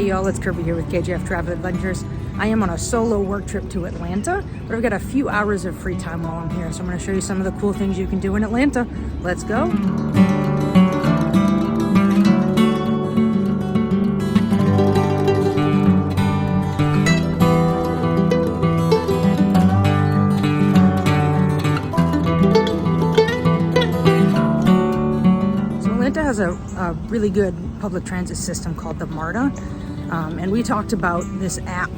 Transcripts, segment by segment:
Hey y'all, it's Kirby here with KJF-TravelAdventures. I am on a solo work trip to Atlanta, but I've got a few hours of free time while I'm here, so I'm going to show you some of the cool things you can do in Atlanta. Let's go! Has a really good public transit system called the MARTA, and we talked about this app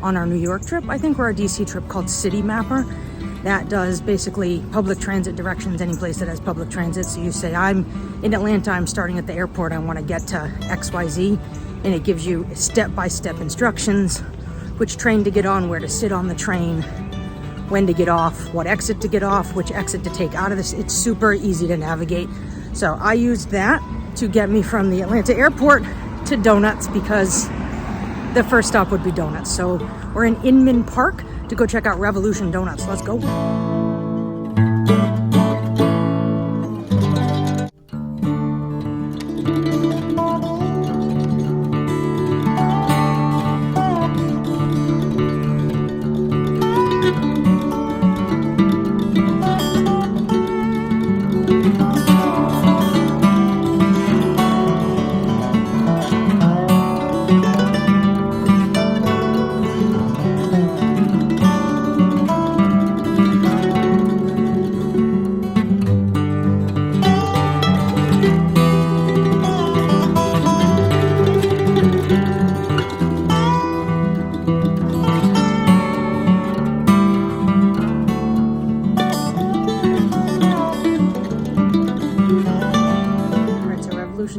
on our New York trip, I think, or our DC trip, called City Mapper, that does basically public transit directions any place that has public transit. So you say, I'm in Atlanta, I'm starting at the airport, I want to get to XYZ, and it gives you step-by-step instructions, which train to get on, where to sit on the train, when to get off, what exit to get off, which exit to take out of this. It's super easy to navigate. So I used that to get me from the Atlanta airport to Doughnuts, because the first stop would be Doughnuts. So we're in Inman Park to go check out Revolution Doughnuts. Let's go.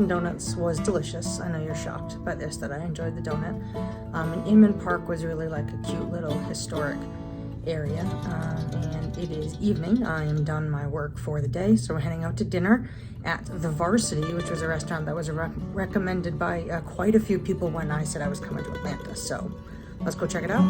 Doughnuts was delicious. I know you're shocked by this, that I enjoyed the donut. And Inman Park was really like a cute little historic area. And it is evening. I am done my work for the day, so we're heading out to dinner at the Varsity, which was a restaurant that was recommended by quite a few people when I said I was coming to Atlanta. So let's go check it out.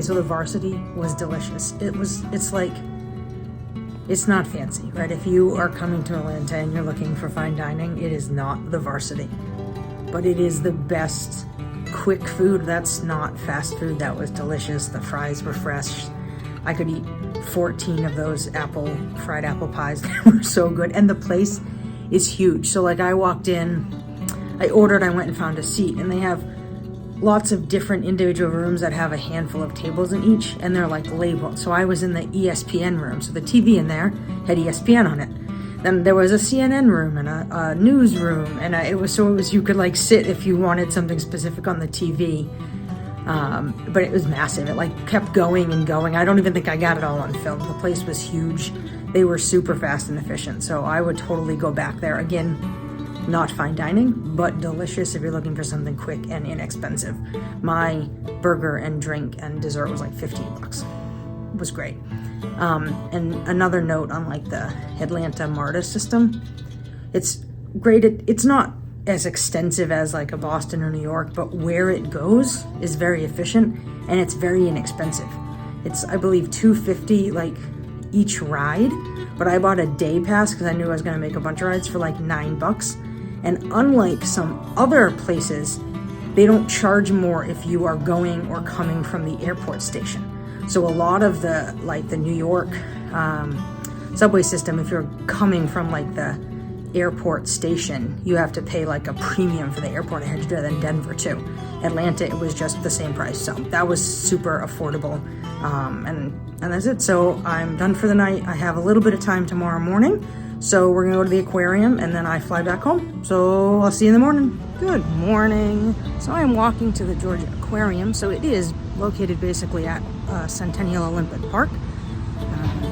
So the Varsity was delicious. It's not fancy, right? If you are coming to Atlanta and you're looking for fine dining, it is not the Varsity. But it is the best quick food. That's not fast food. That was delicious. The fries were fresh. I could eat 14 of those fried apple pies. They were so good. And the place is huge. So like I walked in, I ordered, I went and found a seat, and they have lots of different individual rooms that have a handful of tables in each, and they're like labeled. So I was in the ESPN room, so the TV in there had ESPN on it. Then there was a CNN room and a news room, and it was you could like sit if you wanted something specific on the TV. But it was massive. It like kept going and going. I don't even think I got it all on film. The place was huge. They were super fast and efficient, so I would totally go back there again. Not fine dining, but delicious if you're looking for something quick and inexpensive. My burger and drink and dessert was like $15. It was great. And another note on like the Atlanta MARTA system, it's great. It's not as extensive as like a Boston or New York, but where it goes is very efficient and it's very inexpensive. It's, I believe, $250 like each ride, but I bought a day pass because I knew I was going to make a bunch of rides for like $9. And unlike some other places, they don't charge more if you are going or coming from the airport station. So a lot of the New York subway system, if you're coming from like the airport station, you have to pay like a premium for the airport. I had to do that in Denver too. Atlanta, it was just the same price. So that was super affordable. And that's it. So I'm done for the night. I have a little bit of time tomorrow morning. So we're gonna go to the aquarium and then I fly back home. So I'll see you in the morning. Good morning. So I'm walking to the Georgia Aquarium. So it is located basically at Centennial Olympic Park.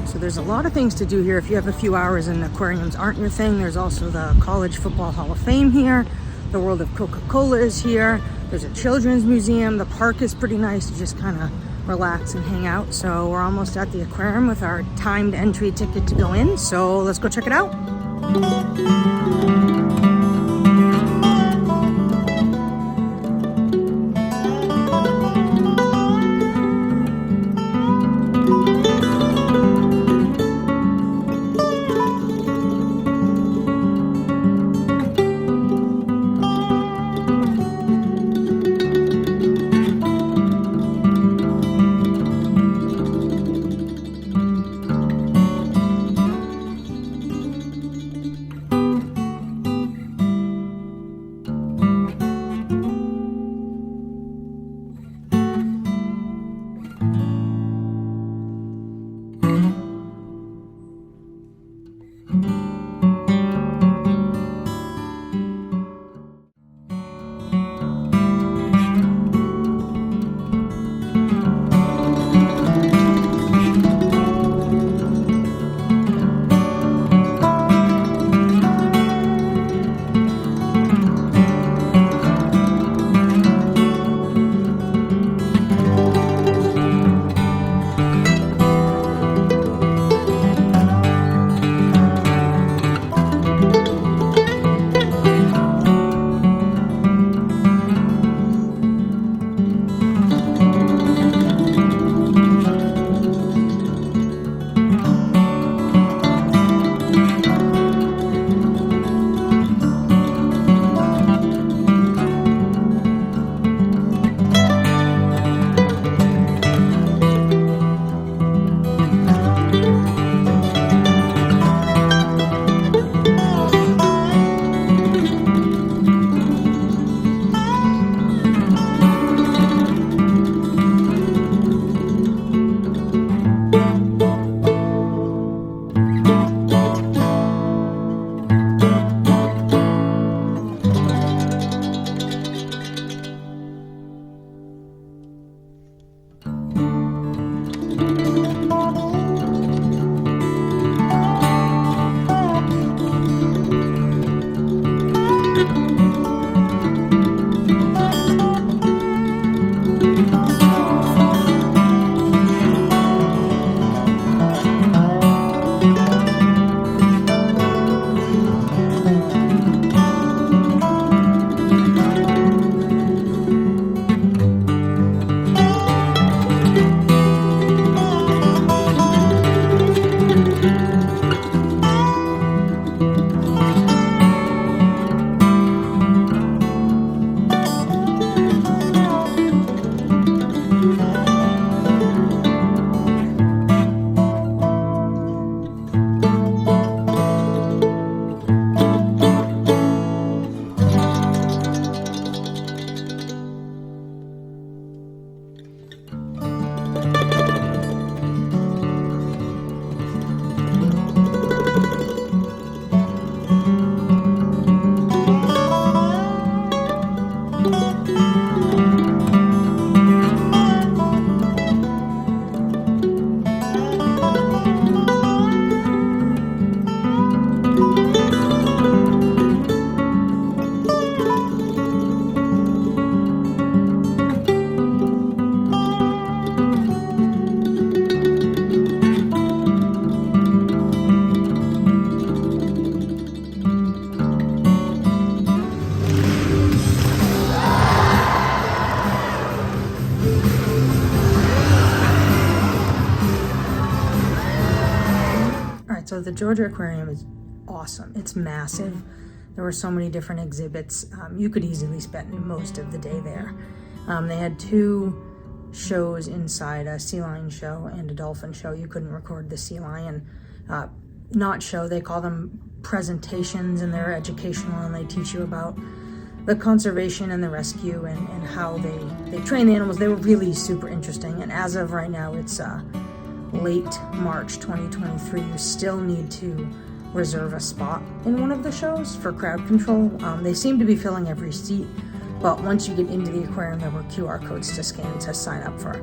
So there's a lot of things to do here if you have a few hours and aquariums aren't your thing. There's also the College Football Hall of Fame here. The World of Coca-Cola is here. There's a children's museum. The park is pretty nice to just kind of relax and hang out. So we're almost at the aquarium with our timed entry ticket to go in. So let's go check it out. So the Georgia Aquarium is awesome. It's massive. There were so many different exhibits. You could easily spend most of the day there. They had two shows inside, a sea lion show and a dolphin show. You couldn't record the sea lion not show. They call them presentations, and they're educational, and they teach you about the conservation and the rescue and how they train the animals. They were really super interesting. And as of right now, it's late March 2023. You still need to reserve a spot in one of the shows for crowd control. They seem to be filling every seat, but once you get into the aquarium, there were QR codes to scan to sign up for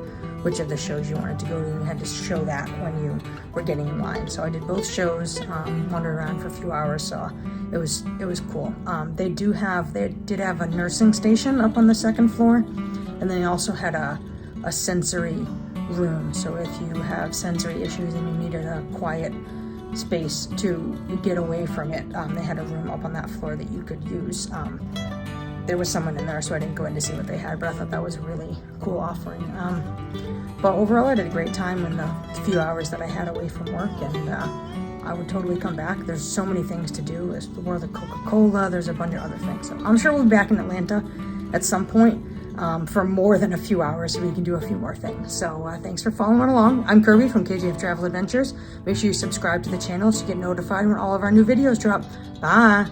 which of the shows you wanted to go to. You had to show that when you were getting in line. So I did both shows, wandered around for a few hours, so it was cool. They did have a nursing station up on the second floor, and they also had a sensory room. So if you have sensory issues and you needed a quiet space to get away from it, they had a room up on that floor that you could use. There was someone in there, so I didn't go in to see what they had, but I thought that was a really cool offering. But overall, I did a great time in the few hours that I had away from work, and I would totally come back. There's so many things to do. There's the World of Coca-Cola, there's a bunch of other things. So I'm sure we'll be back in Atlanta at some point for more than a few hours, so we can do a few more things. So thanks for following along. I'm Kirby from KJF-TravelAdventures. Make sure you subscribe to the channel so you get notified when all of our new videos drop. Bye!